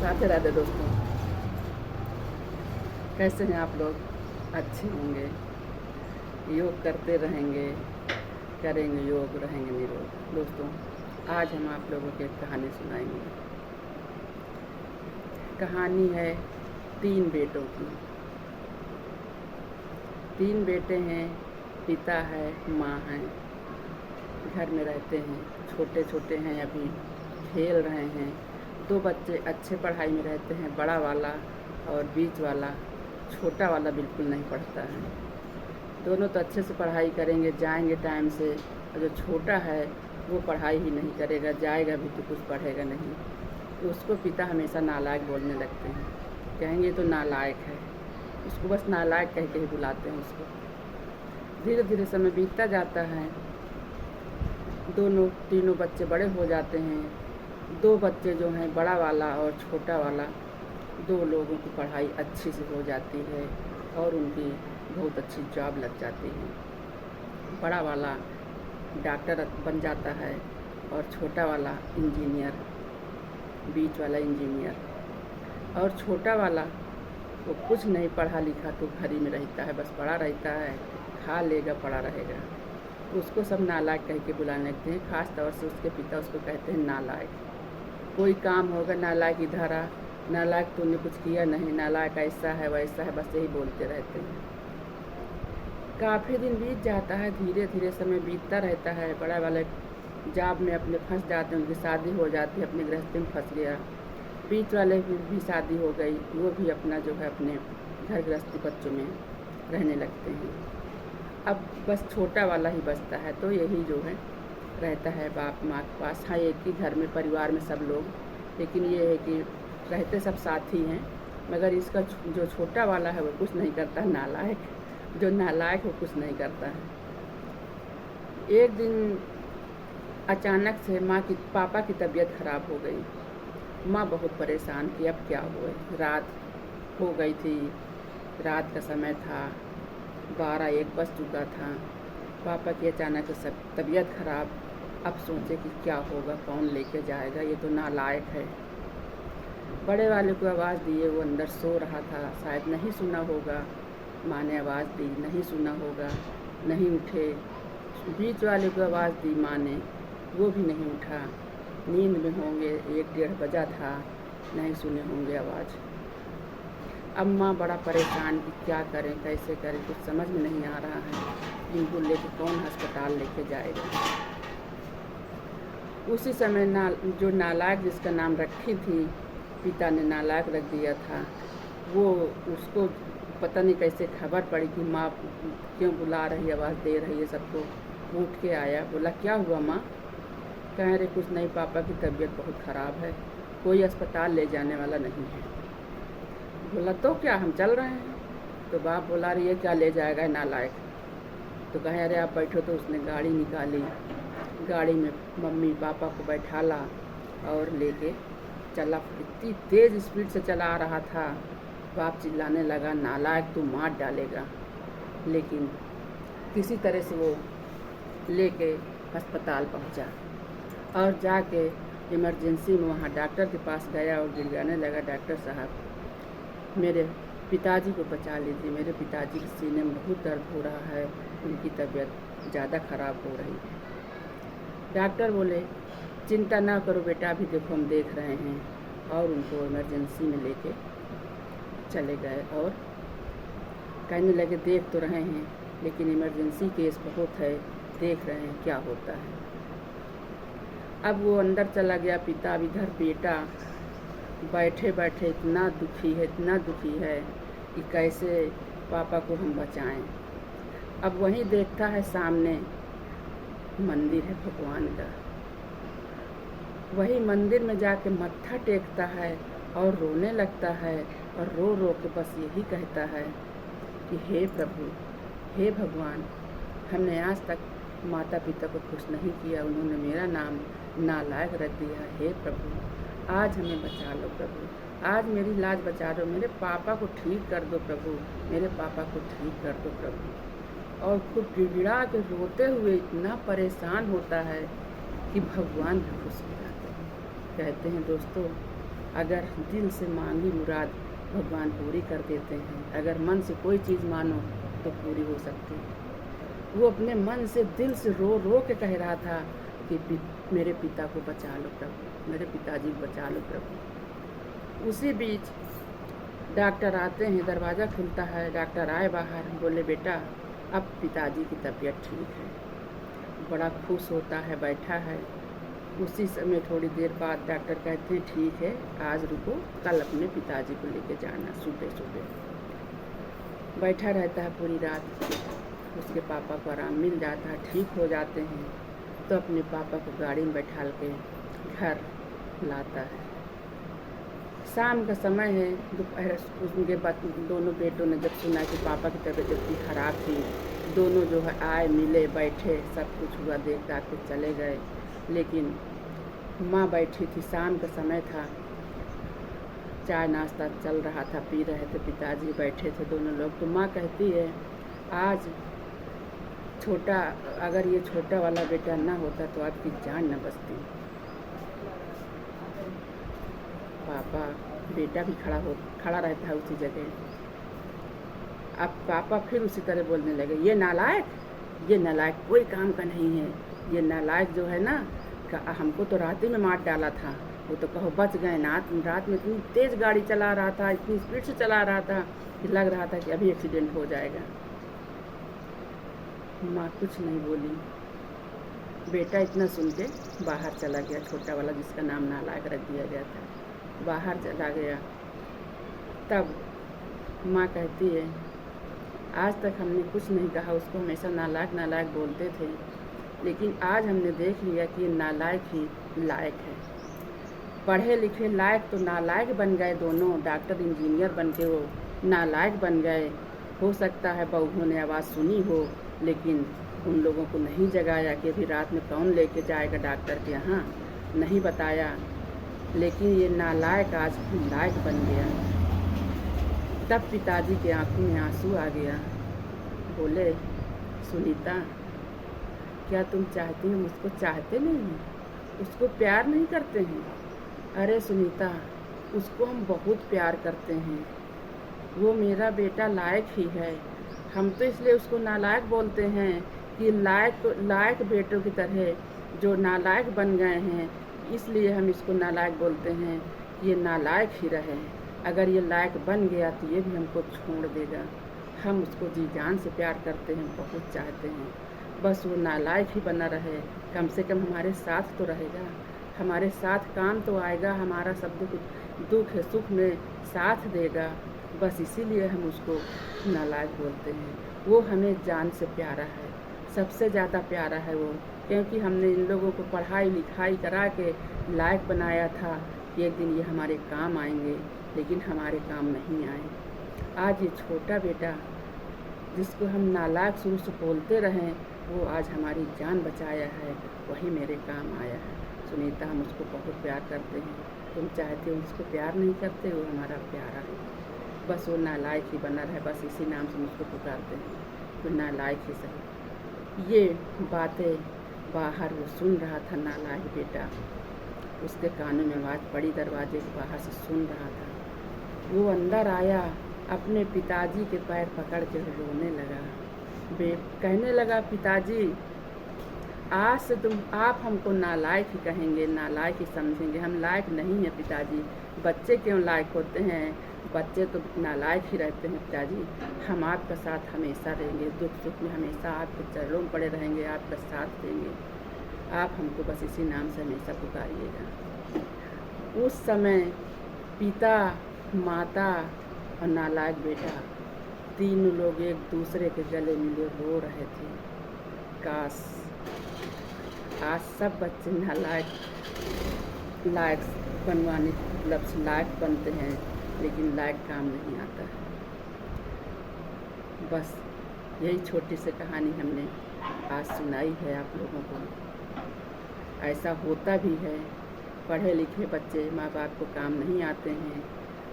राधे राधे दोस्तों, कैसे हैं आप लोग? अच्छे होंगे। योग करते रहेंगे, करेंगे योग, रहेंगे निरोग। दोस्तों, आज हम आप लोगों को एक कहानी सुनाएंगे। कहानी है 3 बेटों की। 3 बेटे हैं, पिता है, माँ है। घर में रहते हैं, छोटे छोटे हैं, अभी खेल रहे हैं। 2 बच्चे अच्छे पढ़ाई में रहते हैं, बड़ा वाला और बीच वाला। छोटा वाला बिल्कुल नहीं पढ़ता है। दोनों तो अच्छे से पढ़ाई करेंगे, जाएंगे टाइम से। और जो छोटा है वो पढ़ाई ही नहीं करेगा, जाएगा भी तो कुछ पढ़ेगा नहीं। तो उसको पिता हमेशा नालायक बोलने लगते हैं, कहेंगे तो नालायक है। उसको बस नालायक कह के ही बुलाते हैं उसको। धीरे धीरे समय बीतता जाता है, तीनों बच्चे बड़े हो जाते हैं। 2 बच्चे जो हैं, बड़ा वाला और छोटा वाला, 2 लोगों की पढ़ाई अच्छी से हो जाती है और उनकी बहुत अच्छी जॉब लग जाती है। बड़ा वाला डॉक्टर बन जाता है और छोटा वाला इंजीनियर, बीच वाला इंजीनियर। और छोटा वाला वो कुछ नहीं पढ़ा लिखा, तो घर ही में रहता है, बस पढ़ा रहता है, खा लेगा, पड़ा रहेगा। उसको सब नालायक कह के बुलाने लगते हैं। ख़ास तौर से उसके पिता उसको कहते हैं नालायक। कोई काम होगा, नालायक इधर आ, नालायक तूने कुछ किया नहीं, नालायक ऐसा है वैसा है, बस यही बोलते रहते हैं। काफ़ी दिन बीत जाता है, धीरे धीरे समय बीतता रहता है। बड़ा वाले जॉब में अपने फंस जाते हैं, उनकी शादी हो जाती है, अपनी गृहस्थी में फंस गया। बीच वाले की भी शादी हो गई, वो भी अपना जो है अपने घर गृहस्थी बच्चों में रहने लगते हैं। अब बस छोटा वाला ही बचता है, तो यही जो है रहता है बाप माँ के पास। हाँ, एक ही घर में परिवार में सब लोग, लेकिन ये है कि रहते सब साथ ही हैं। मगर इसका जो छोटा वाला है वो कुछ नहीं करता, नालायक। जो नालायक वो कुछ नहीं करता है। एक दिन अचानक से पापा की तबीयत खराब हो गई। माँ बहुत परेशान की, अब क्या हुआ। रात हो गई थी, रात का समय था, 12-1 बज चुका था। पापा की अचानक से तबीयत खराब। अब सोचे कि क्या होगा, कौन लेके जाएगा, ये तो नालायक है। बड़े वाले को आवाज़ दिए, वो अंदर सो रहा था, शायद नहीं सुना होगा। माँ ने आवाज़ दी, नहीं सुना होगा, नहीं उठे। बीच वाले को आवाज़ दी माँ ने, वो भी नहीं उठा। नींद में होंगे, 1-1:30 बजा था, नहीं सुने होंगे आवाज़। अब माँ बड़ा परेशान कि क्या करें, कैसे करें, कुछ समझ में नहीं आ रहा है। इनको लेके कौन अस्पताल लेके जाएगा। उसी समय जो नालायक जिसका नाम रखी थी, पिता ने नालायक रख दिया था, वो उसको पता नहीं कैसे खबर पड़ी कि माँ क्यों बुला रही, आवाज़ दे रही है सबको। वो उठ के आया, बोला क्या हुआ माँ? कह रहे कुछ नहीं, पापा की तबीयत बहुत ख़राब है, कोई अस्पताल ले जाने वाला नहीं है। बोला तो क्या, हम चल रहे हैं। तो बाप बोला रही है क्या ले जाएगा नालायक। तो कहे अरे आप बैठो। तो उसने गाड़ी निकाली, गाड़ी में मम्मी पापा को बैठाला और लेके चला। इतनी तेज़ स्पीड से चला रहा था, बाप चिल्लाने लगा नालायक तू मार डालेगा। लेकिन किसी तरह से वो लेके अस्पताल पहुंचा और जाके इमरजेंसी में वहाँ डॉक्टर के पास गया और गिड़गिड़ाने लगा, डॉक्टर साहब मेरे पिताजी को बचा लीजिए, मेरे पिताजी के सीने में बहुत दर्द हो रहा है, उनकी तबीयत ज़्यादा ख़राब हो रही है। डॉक्टर बोले चिंता ना करो बेटा, अभी देखो हम देख रहे हैं। और उनको इमरजेंसी में लेके चले गए और कहने लगे देख तो रहे हैं, लेकिन इमरजेंसी केस बहुत है, देख रहे हैं क्या होता है। अब वो अंदर चला गया पिता, अब इधर बेटा बैठे बैठे इतना दुखी है कि कैसे पापा को हम बचाएं। अब वहीं देखता है सामने मंदिर है भगवान का, वही मंदिर में जाके मत्था टेकता है और रोने लगता है। और रो रो के बस यही कहता है कि हे प्रभु, हे भगवान, हमने आज तक माता पिता को खुश नहीं किया, उन्होंने मेरा नाम नालायक रख दिया। हे प्रभु, आज हमें बचा लो प्रभु, आज मेरी लाज बचा दो, मेरे पापा को ठीक कर दो प्रभु, मेरे पापा को ठीक कर दो प्रभु। और खूब गिड़गिड़ा के रोते हुए इतना परेशान होता है कि भगवान भी खुश हो जाते हैं। कहते हैं दोस्तों, अगर दिल से मांगी मुराद भगवान पूरी कर देते हैं। अगर मन से कोई चीज़ मानो तो पूरी हो सकती है। वो अपने मन से दिल से रो रो के कह रहा था कि मेरे पिता को बचा लो प्रभु, मेरे पिताजी को बचा लो प्रभु। उसी बीच डॉक्टर आते हैं, दरवाज़ा खुलता है, डॉक्टर आए बाहर, बोले बेटा अब पिताजी की तबीयत ठीक है। बड़ा खुश होता है, बैठा है। उसी समय थोड़ी देर बाद डॉक्टर कहते हैं ठीक है, आज रुको, कल अपने पिताजी को लेके जाना सुबह सुबह। बैठा रहता है पूरी रात। उसके पापा को आराम मिल जाता है, ठीक हो जाते हैं, तो अपने पापा को गाड़ी में बैठा के घर लाता है। शाम का समय है, दोपहर। उनके दोनों बेटों ने जब सुना कि पापा की तबीयत इतनी ख़राब थी, दोनों जो है आए, मिले, बैठे, सब कुछ हुआ, देख दाख के चले गए। लेकिन माँ बैठी थी, शाम का समय था, चाय नाश्ता चल रहा था, पी रहे थे, पिताजी बैठे थे दोनों लोग। तो माँ कहती है आज अगर ये छोटा वाला बेटा ना होता तो आपकी जान न बचती। पापा बेटा भी खड़ा रहता है उसी जगह। अब पापा फिर उसी तरह बोलने लगे, ये नालायक कोई काम का नहीं है। ये नालायक जो है ना, हमको तो रात ही में मार डाला था। वो तो कहो बच गए ना, रात में इतनी तेज़ गाड़ी चला रहा था, इतनी स्पीड से चला रहा था कि लग रहा था कि अभी एक्सीडेंट हो जाएगा। माँ कुछ नहीं बोली। बेटा इतना सुन के बाहर चला गया, छोटा वाला जिसका नाम नालायक रख दिया गया था, बाहर चला गया। तब माँ कहती है आज तक हमने कुछ नहीं कहा, उसको हमेशा नालायक बोलते थे, लेकिन आज हमने देख लिया कि ये नालायक ही लायक है। पढ़े लिखे लायक तो नालायक बन गए दोनों, डॉक्टर इंजीनियर बन के वो नालायक बन गए। हो सकता है बहुओं ने आवाज़ सुनी हो, लेकिन उन लोगों को नहीं जगाया कि अभी रात में कौन लेके जाएगा डॉक्टर के यहाँ, नहीं बताया। लेकिन ये नालायक आज लायक बन गया। तब पिताजी के आंखों में आंसू आ गया। बोले सुनीता, क्या तुम चाहती हो? मुझको चाहते नहीं हैं, उसको प्यार नहीं करते हैं? अरे सुनीता, उसको हम बहुत प्यार करते हैं। वो मेरा बेटा लायक ही है। हम तो इसलिए उसको नालायक बोलते हैं कि लायक बेटों की तरह जो नालायक बन गए हैं, इसलिए हम इसको नालायक बोलते हैं। ये नालायक ही रहे, अगर ये लायक बन गया तो ये भी हमको छोड़ देगा। हम उसको जी जान से प्यार करते हैं, बहुत चाहते हैं। बस वो नालायक ही बना रहे, कम से कम हमारे साथ तो रहेगा, हमारे साथ काम तो आएगा, हमारा सब दुख है सुख में साथ देगा। बस इसीलिए हम उसको नालायक बोलते हैं। वो हमें जान से प्यारा है, सबसे ज़्यादा प्यारा है वो, क्योंकि हमने इन लोगों को पढ़ाई लिखाई करा के लायक बनाया था कि एक दिन ये हमारे काम आएंगे, लेकिन हमारे काम नहीं आए। आज ये छोटा बेटा जिसको हम नालायक शुरू से बोलते रहें, वो आज हमारी जान बचाया है, वही मेरे काम आया है। सुनीता, हम उसको बहुत प्यार करते हैं। तुम चाहते हो उसको प्यार नहीं करते, वो हमारा प्यारा है। बस वो नालायक ही बना रहे, बस इसी नाम से मुझको पुकारते हैं, तो नालायक ही सही। ये बातें बाहर वो सुन रहा था, नालायक बेटा, उसके कानों में आवाज़ पड़ी, दरवाजे के बाहर से सुन रहा था। वो अंदर आया, अपने पिताजी के पैर पकड़ के रोने लगा। कहने लगा, पिताजी आज से आप हमको नालायक ही कहेंगे, नालायक ही समझेंगे, हम लायक नहीं हैं पिताजी। बच्चे क्यों लायक होते हैं? बच्चे तो नालायक ही रहते हैं पिताजी। हम आपका साथ हमेशा रहेंगे, दुख सुख में हमेशा आपके चरणों में पड़े रहेंगे, आपका साथ देंगे। आप हमको बस इसी नाम से हमेशा पुकारिएगा। उस समय पिता, माता और नालायक बेटा तीनों लोग एक दूसरे के गले मिले रो रहे थे। काश आज सब बच्चे लायक बनवाने मतलब लायक बनते हैं, लेकिन लायक काम नहीं आता है। बस यही छोटी सी कहानी हमने आज सुनाई है आप लोगों को। ऐसा होता भी है, पढ़े लिखे बच्चे माँ बाप को काम नहीं आते हैं,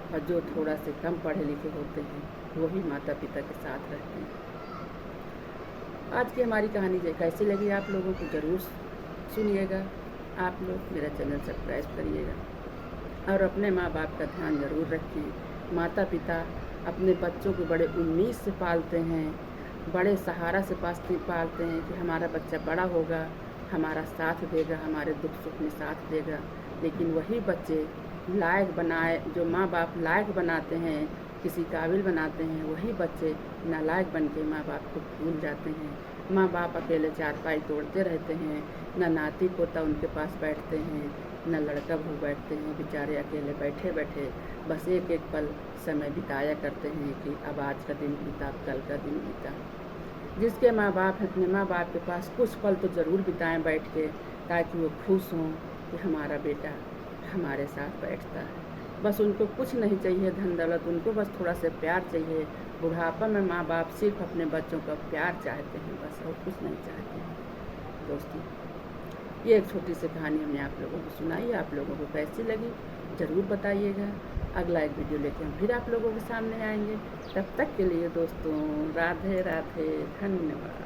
और जो थोड़ा से कम पढ़े लिखे होते हैं वही माता पिता के साथ रहते हैं। आज की हमारी कहानी कैसी लगी आप लोगों को ज़रूर सुनिएगा। आप लोग मेरा चैनल सब्सक्राइब करिएगा। और अपने माँ बाप का ध्यान ज़रूर रखें। माता पिता अपने बच्चों को बड़े उम्मीद से पालते हैं, बड़े सहारा से पालते हैं कि हमारा बच्चा बड़ा होगा, हमारा साथ देगा, हमारे दुख सुख में साथ देगा। लेकिन वही बच्चे लायक बनाए, जो माँ बाप लायक बनाते हैं, किसी काबिल बनाते हैं, वही बच्चे नालायक बन के माँ बाप को भूल जाते हैं। माँ बाप अकेले चारपाई तोड़ते रहते हैं, न नाती पोता उनके पास बैठते हैं, न लड़का बहू बैठते हैं। बेचारे अकेले बैठे बैठे बस एक एक पल समय बिताया करते हैं कि अब आज का दिन बीता, अब कल का दिन बीता। जिसके माँ बाप हैं, अपने माँ बाप के पास कुछ पल तो ज़रूर बिताएं बैठ के, ताकि वो खुश हों कि हमारा बेटा हमारे साथ बैठता है। बस उनको कुछ नहीं चाहिए धन दौलत, उनको बस थोड़ा सा प्यार चाहिए। बुढ़ापा में माँ बाप सिर्फ अपने बच्चों का प्यार चाहते हैं, बस और कुछ नहीं चाहते हैं। दोस्तों, ये एक छोटी सी कहानी हमने आप लोगों को सुनाई। आप लोगों को कैसी लगी ज़रूर बताइएगा। अगला एक वीडियो लेके हम फिर आप लोगों के सामने आएंगे। तब तक के लिए दोस्तों, राधे राधे, धन्यवाद।